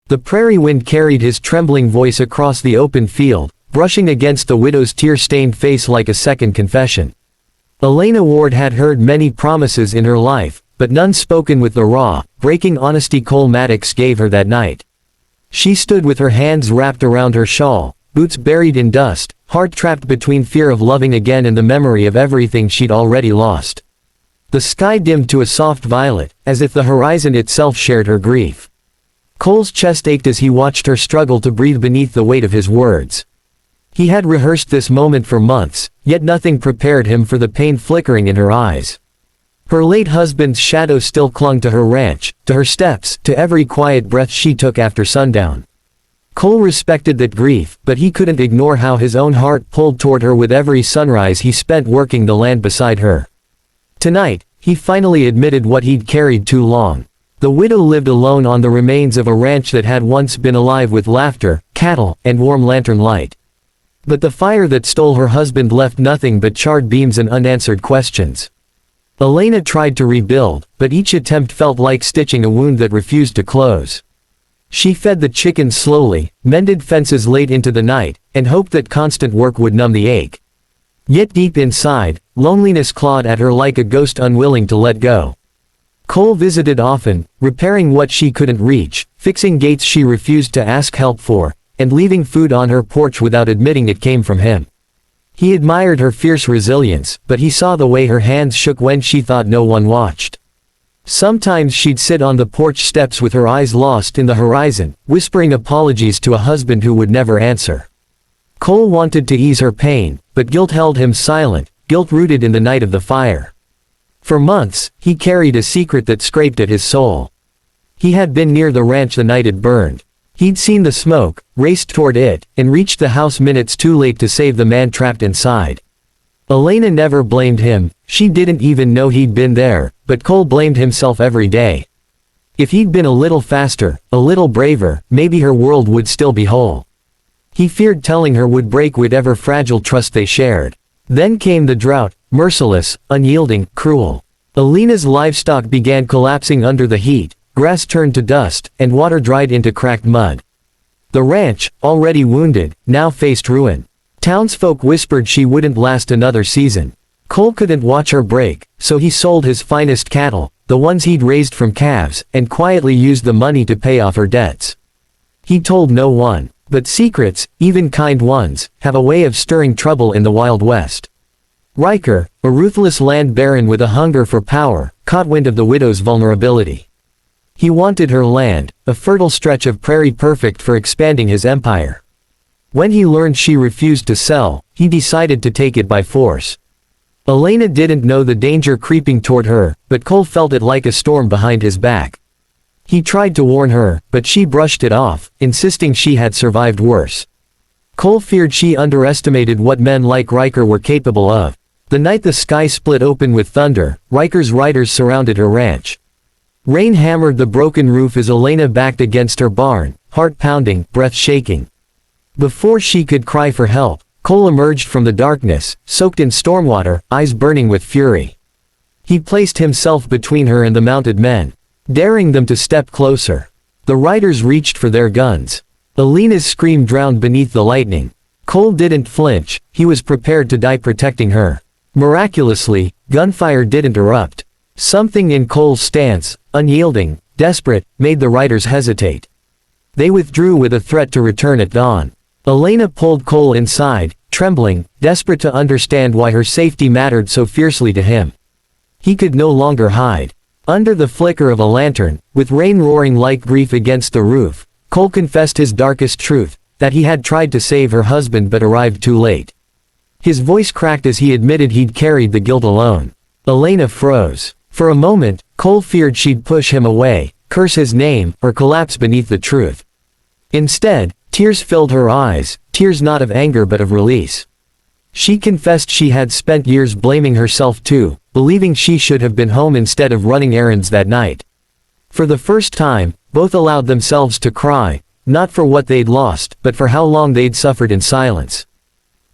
The prairie wind carried his trembling voice across the open field, brushing against the widow's tear-stained face like a second confession. Elena Ward had heard many promises in her life, but none spoken with the raw, breaking honesty Cole Maddox gave her that night. She stood with her hands wrapped around her shawl, boots buried in dust, heart trapped between fear of loving again and the memory of everything she'd already lost. The sky dimmed to a soft violet, as if the horizon itself shared her grief. Cole's chest ached as he watched her struggle to breathe beneath the weight of his words. He had rehearsed this moment for months, yet nothing prepared him for the pain flickering in her eyes. Her late husband's shadow still clung to her ranch, to her steps, to every quiet breath she took after sundown. Cole respected that grief, but he couldn't ignore how his own heart pulled toward her with every sunrise he spent working the land beside her. Tonight, he finally admitted what he'd carried too long. The widow lived alone on the remains of a ranch that had once been alive with laughter, cattle, and warm lantern light. But the fire that stole her husband left nothing but charred beams and unanswered questions. Elena tried to rebuild, but each attempt felt like stitching a wound that refused to close. She fed the chickens slowly, mended fences late into the night, and hoped that constant work would numb the ache. Yet deep inside, loneliness clawed at her like a ghost unwilling to let go. Cole visited often, repairing what she couldn't reach, fixing gates she refused to ask help for, and leaving food on her porch without admitting it came from him. He admired her fierce resilience, but he saw the way her hands shook when she thought no one watched. Sometimes she'd sit on the porch steps with her eyes lost in the horizon, whispering apologies to a husband who would never answer. Cole wanted to ease her pain, but guilt held him silent, guilt rooted in the night of the fire. For months, he carried a secret that scraped at his soul. He had been near the ranch the night it burned. He'd seen the smoke, raced toward it, and reached the house minutes too late to save the man trapped inside. Elena never blamed him, she didn't even know he'd been there, but Cole blamed himself every day. If he'd been a little faster, a little braver, maybe her world would still be whole. He feared telling her would break whatever fragile trust they shared. Then came the drought, merciless, unyielding, cruel. Elena's livestock began collapsing under the heat, grass turned to dust, and water dried into cracked mud. The ranch, already wounded, now faced ruin. Townsfolk whispered she wouldn't last another season. Cole couldn't watch her break, so he sold his finest cattle, the ones he'd raised from calves, and quietly used the money to pay off her debts. He told no one, but secrets, even kind ones, have a way of stirring trouble in the Wild West. Riker, a ruthless land baron with a hunger for power, caught wind of the widow's vulnerability. He wanted her land, a fertile stretch of prairie perfect for expanding his empire. When he learned she refused to sell, he decided to take it by force. Elena didn't know the danger creeping toward her, but Cole felt it like a storm behind his back. He tried to warn her, but she brushed it off, insisting she had survived worse. Cole feared she underestimated what men like Riker were capable of. The night the sky split open with thunder, Riker's riders surrounded her ranch. Rain hammered the broken roof as Elena backed against her barn, heart pounding, breath shaking. Before she could cry for help, Cole emerged from the darkness, soaked in stormwater, eyes burning with fury. He placed himself between her and the mounted men, daring them to step closer. The riders reached for their guns. Elena's scream drowned beneath the lightning. Cole didn't flinch, he was prepared to die protecting her. Miraculously, gunfire didn't erupt. Something in Cole's stance, unyielding, desperate, made the riders hesitate. They withdrew with a threat to return at dawn. Elena pulled Cole inside, trembling, desperate to understand why her safety mattered so fiercely to him. He could no longer hide. Under the flicker of a lantern, with rain roaring like grief against the roof, Cole confessed his darkest truth, that he had tried to save her husband but arrived too late. His voice cracked as he admitted he'd carried the guilt alone. Elena froze. For a moment, Cole feared she'd push him away, curse his name, or collapse beneath the truth. Instead, tears filled her eyes, tears not of anger but of release. She confessed she had spent years blaming herself too, believing she should have been home instead of running errands that night. For the first time, both allowed themselves to cry, not for what they'd lost, but for how long they'd suffered in silence.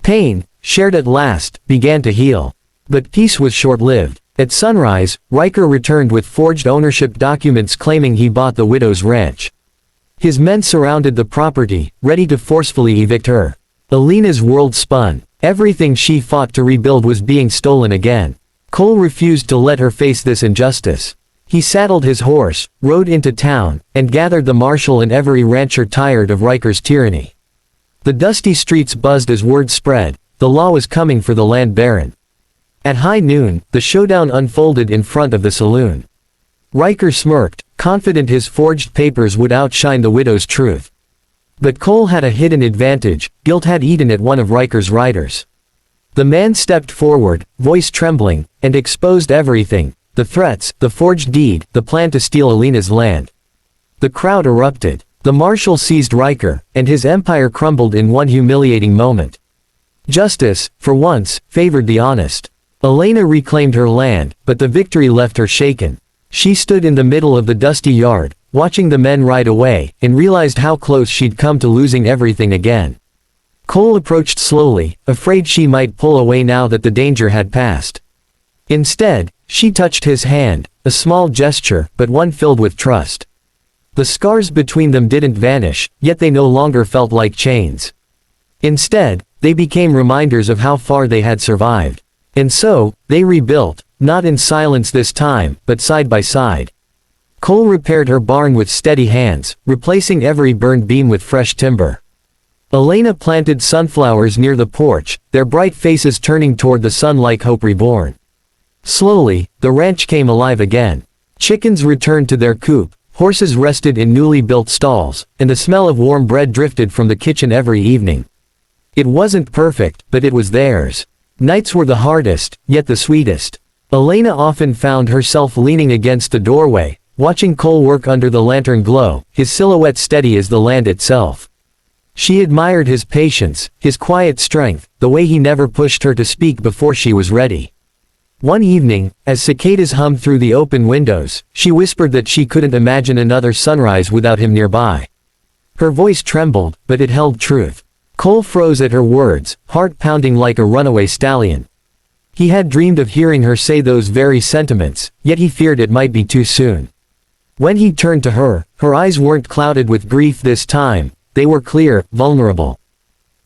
Pain, shared at last, began to heal. But peace was short-lived. At sunrise, Riker returned with forged ownership documents claiming he bought the widow's ranch. His men surrounded the property, ready to forcefully evict her. Elena's world spun. Everything she fought to rebuild was being stolen again. Cole refused to let her face this injustice. He saddled his horse, rode into town, and gathered the marshal and every rancher tired of Riker's tyranny. The dusty streets buzzed as word spread, the law was coming for the land baron. At high noon, the showdown unfolded in front of the saloon. Riker smirked, confident his forged papers would outshine the widow's truth. But Cole had a hidden advantage. Guilt had eaten at one of Riker's riders. The man stepped forward, voice trembling, and exposed everything: the threats, the forged deed, the plan to steal Elena's land. The crowd erupted. The marshal seized Riker, and his empire crumbled in one humiliating moment. Justice, for once, favored the honest. Elena reclaimed her land, but the victory left her shaken. She stood in the middle of the dusty yard, watching the men ride away, and realized how close she'd come to losing everything again. Cole approached slowly, afraid she might pull away now that the danger had passed. Instead, she touched his hand, a small gesture, but one filled with trust. The scars between them didn't vanish, yet they no longer felt like chains. Instead, they became reminders of how far they had survived. And so, they rebuilt, not in silence this time, but side by side. Cole repaired her barn with steady hands, replacing every burned beam with fresh timber. Elena planted sunflowers near the porch, their bright faces turning toward the sun like hope reborn. Slowly, the ranch came alive again. Chickens returned to their coop, horses rested in newly built stalls, and the smell of warm bread drifted from the kitchen every evening. It wasn't perfect, but it was theirs. Nights were the hardest, yet the sweetest. Elena often found herself leaning against the doorway, watching Cole work under the lantern glow, his silhouette steady as the land itself. She admired his patience, his quiet strength, the way he never pushed her to speak before she was ready. One evening, as cicadas hummed through the open windows, she whispered that she couldn't imagine another sunrise without him nearby. Her voice trembled, but it held truth. Cole froze at her words, heart pounding like a runaway stallion. He had dreamed of hearing her say those very sentiments, yet he feared it might be too soon. When he turned to her, her eyes weren't clouded with grief this time, they were clear, vulnerable,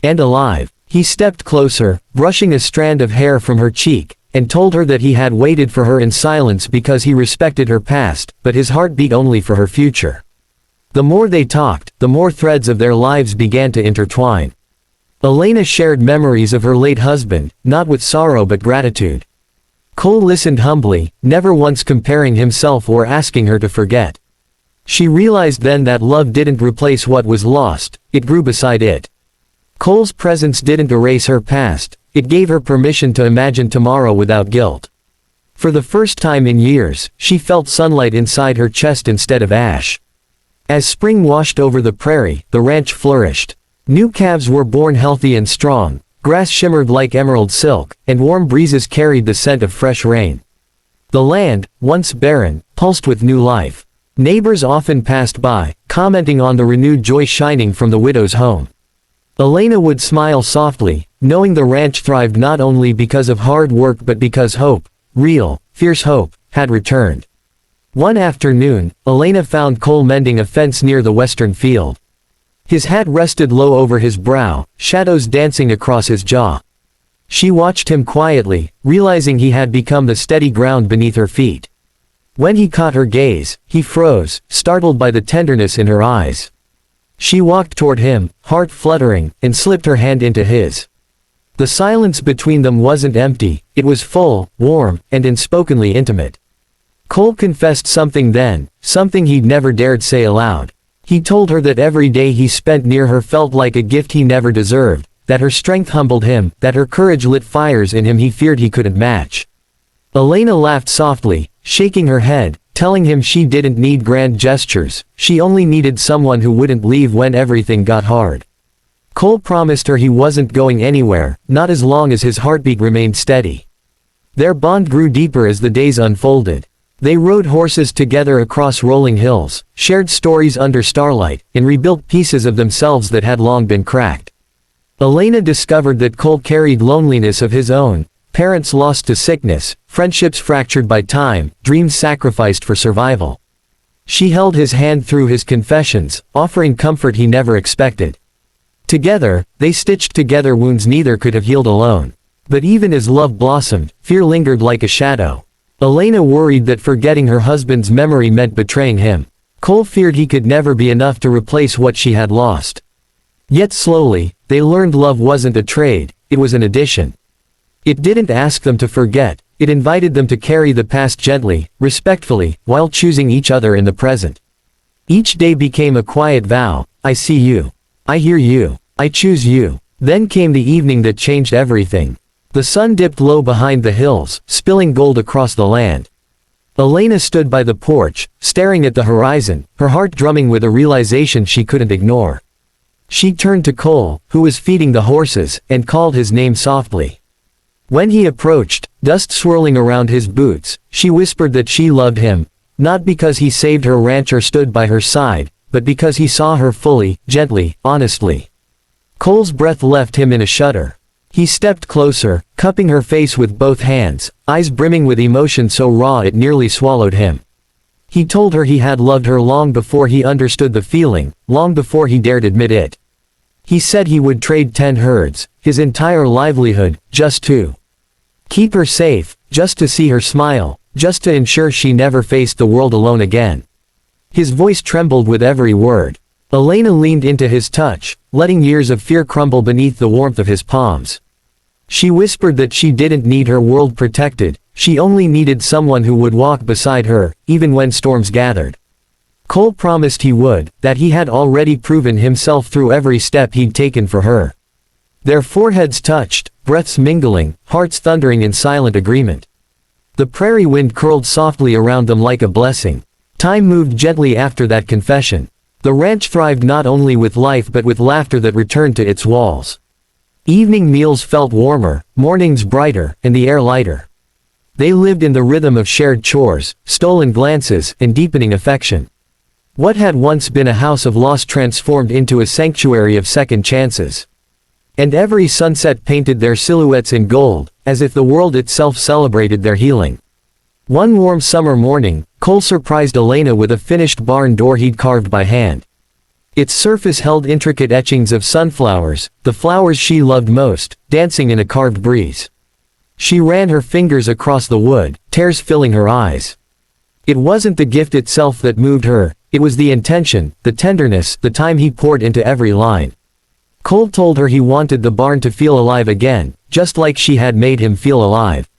and alive. He stepped closer, brushing a strand of hair from her cheek, and told her that he had waited for her in silence because he respected her past, but his heart beat only for her future. The more they talked, the more threads of their lives began to intertwine. Elena shared memories of her late husband, not with sorrow but gratitude. Cole listened humbly, never once comparing himself or asking her to forget. She realized then that love didn't replace what was lost, it grew beside it. Cole's presence didn't erase her past, it gave her permission to imagine tomorrow without guilt. For the first time in years, she felt sunlight inside her chest instead of ash. As spring washed over the prairie, the ranch flourished. New calves were born healthy and strong, grass shimmered like emerald silk, and warm breezes carried the scent of fresh rain. The land, once barren, pulsed with new life. Neighbors often passed by, commenting on the renewed joy shining from the widow's home. Elena would smile softly, knowing the ranch thrived not only because of hard work but because hope, real, fierce hope, had returned. One afternoon, Elena found Cole mending a fence near the western field. His hat rested low over his brow, shadows dancing across his jaw. She watched him quietly, realizing he had become the steady ground beneath her feet. When he caught her gaze, he froze, startled by the tenderness in her eyes. She walked toward him, heart fluttering, and slipped her hand into his. The silence between them wasn't empty, it was full, warm, and unspokenly intimate. Cole confessed something then, something he'd never dared say aloud. He told her that every day he spent near her felt like a gift he never deserved, that her strength humbled him, that her courage lit fires in him he feared he couldn't match. Elena laughed softly, shaking her head, telling him she didn't need grand gestures, she only needed someone who wouldn't leave when everything got hard. Cole promised her he wasn't going anywhere, not as long as his heartbeat remained steady. Their bond grew deeper as the days unfolded. They rode horses together across rolling hills, shared stories under starlight, and rebuilt pieces of themselves that had long been cracked. Elena discovered that Cole carried loneliness of his own, parents lost to sickness, friendships fractured by time, dreams sacrificed for survival. She held his hand through his confessions, offering comfort he never expected. Together, they stitched together wounds neither could have healed alone. But even as love blossomed, fear lingered like a shadow. Elena worried that forgetting her husband's memory meant betraying him. Cole feared he could never be enough to replace what she had lost. Yet slowly, they learned love wasn't a trade, it was an addition. It didn't ask them to forget, it invited them to carry the past gently, respectfully, while choosing each other in the present. Each day became a quiet vow: I see you. I hear you. I choose you. Then came the evening that changed everything. The sun dipped low behind the hills, spilling gold across the land. Elena stood by the porch, staring at the horizon, her heart drumming with a realization she couldn't ignore. She turned to Cole, who was feeding the horses, and called his name softly. When he approached, dust swirling around his boots, she whispered that she loved him, not because he saved her ranch or stood by her side, but because he saw her fully, gently, honestly. Cole's breath left him in a shudder. He stepped closer, cupping her face with both hands, eyes brimming with emotion so raw it nearly swallowed him. He told her he had loved her long before he understood the feeling, long before he dared admit it. He said he would trade 10 herds, his entire livelihood, just to keep her safe, just to see her smile, just to ensure she never faced the world alone again. His voice trembled with every word. Elena leaned into his touch, letting years of fear crumble beneath the warmth of his palms. She whispered that she didn't need her world protected, she only needed someone who would walk beside her, even when storms gathered. Cole promised he would, that he had already proven himself through every step he'd taken for her. Their foreheads touched, breaths mingling, hearts thundering in silent agreement. The prairie wind curled softly around them like a blessing. Time moved gently after that confession. The ranch thrived not only with life but with laughter that returned to its walls. Evening meals felt warmer, mornings brighter, and the air lighter. They lived in the rhythm of shared chores, stolen glances, and deepening affection. What had once been a house of loss transformed into a sanctuary of second chances. And every sunset painted their silhouettes in gold, as if the world itself celebrated their healing. One warm summer morning, Cole surprised Elena with a finished barn door he'd carved by hand. Its surface held intricate etchings of sunflowers, the flowers she loved most, dancing in a carved breeze. She ran her fingers across the wood, tears filling her eyes. It wasn't the gift itself that moved her, it was the intention, the tenderness, the time he poured into every line. Cole told her he wanted the barn to feel alive again, just like she had made him feel alive.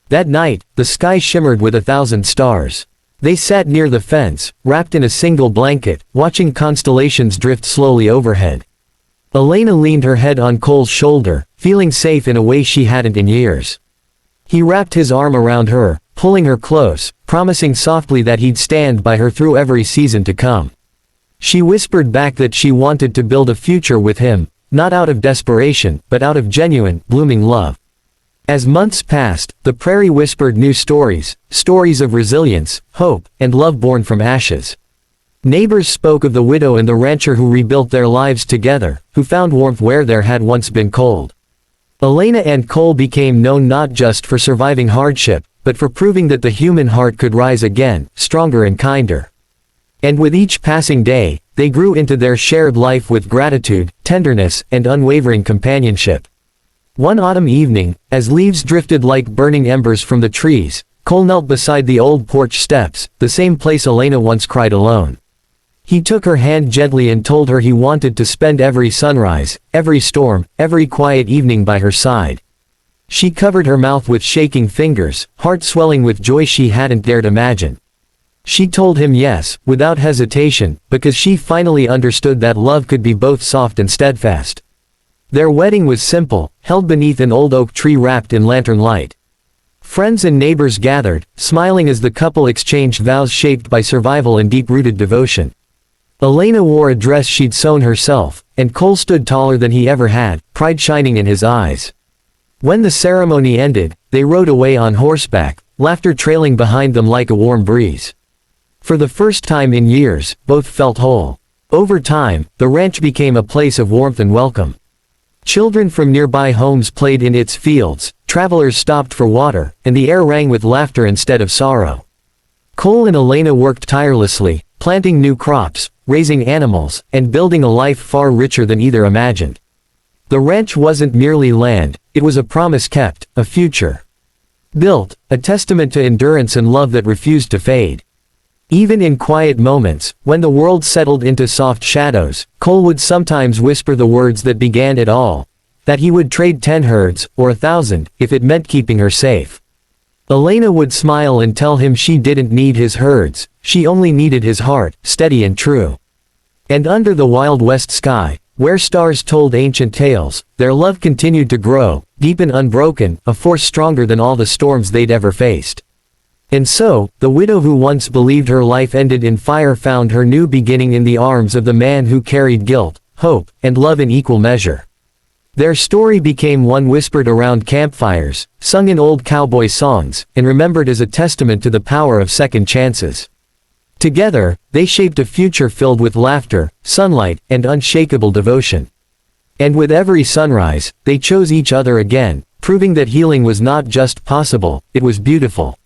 That night, the sky shimmered with 1,000 stars. They sat near the fence, wrapped in a single blanket, watching constellations drift slowly overhead. Elena leaned her head on Cole's shoulder, feeling safe in a way she hadn't in years. He wrapped his arm around her, pulling her close, promising softly that he'd stand by her through every season to come. She whispered back that she wanted to build a future with him, not out of desperation, but out of genuine, blooming love. As months passed, the prairie whispered new stories, stories of resilience, hope, and love born from ashes. Neighbors spoke of the widow and the rancher who rebuilt their lives together, who found warmth where there had once been cold. Elena and Cole became known not just for surviving hardship, but for proving that the human heart could rise again, stronger and kinder. And with each passing day, they grew into their shared life with gratitude, tenderness, and unwavering companionship. One autumn evening, as leaves drifted like burning embers from the trees, Cole knelt beside the old porch steps, the same place Elena once cried alone. He took her hand gently and told her he wanted to spend every sunrise, every storm, every quiet evening by her side. She covered her mouth with shaking fingers, heart swelling with joy she hadn't dared imagine. She told him yes, without hesitation, because she finally understood that love could be both soft and steadfast. Their wedding was simple, held beneath an old oak tree wrapped in lantern light. Friends and neighbors gathered, smiling as the couple exchanged vows shaped by survival and deep-rooted devotion. Elena wore a dress she'd sewn herself, and Cole stood taller than he ever had, pride shining in his eyes. When the ceremony ended, they rode away on horseback, laughter trailing behind them like a warm breeze. For the first time in years, both felt whole. Over time, the ranch became a place of warmth and welcome. Children from nearby homes played in its fields, travelers stopped for water, and the air rang with laughter instead of sorrow. Cole and Elena worked tirelessly, planting new crops, raising animals, and building a life far richer than either imagined. The ranch wasn't merely land, it was a promise kept, a future built, a testament to endurance and love that refused to fade. Even in quiet moments, when the world settled into soft shadows, Cole would sometimes whisper the words that began it all, that he would trade 10 herds, or 1,000, if it meant keeping her safe. Elena would smile and tell him she didn't need his herds, she only needed his heart, steady and true. And under the Wild West sky, where stars told ancient tales, their love continued to grow, deep and unbroken, a force stronger than all the storms they'd ever faced. And so, the widow who once believed her life ended in fire found her new beginning in the arms of the man who carried guilt, hope, and love in equal measure. Their story became one whispered around campfires, sung in old cowboy songs, and remembered as a testament to the power of second chances. Together, they shaped a future filled with laughter, sunlight, and unshakable devotion. And with every sunrise, they chose each other again, proving that healing was not just possible, it was beautiful.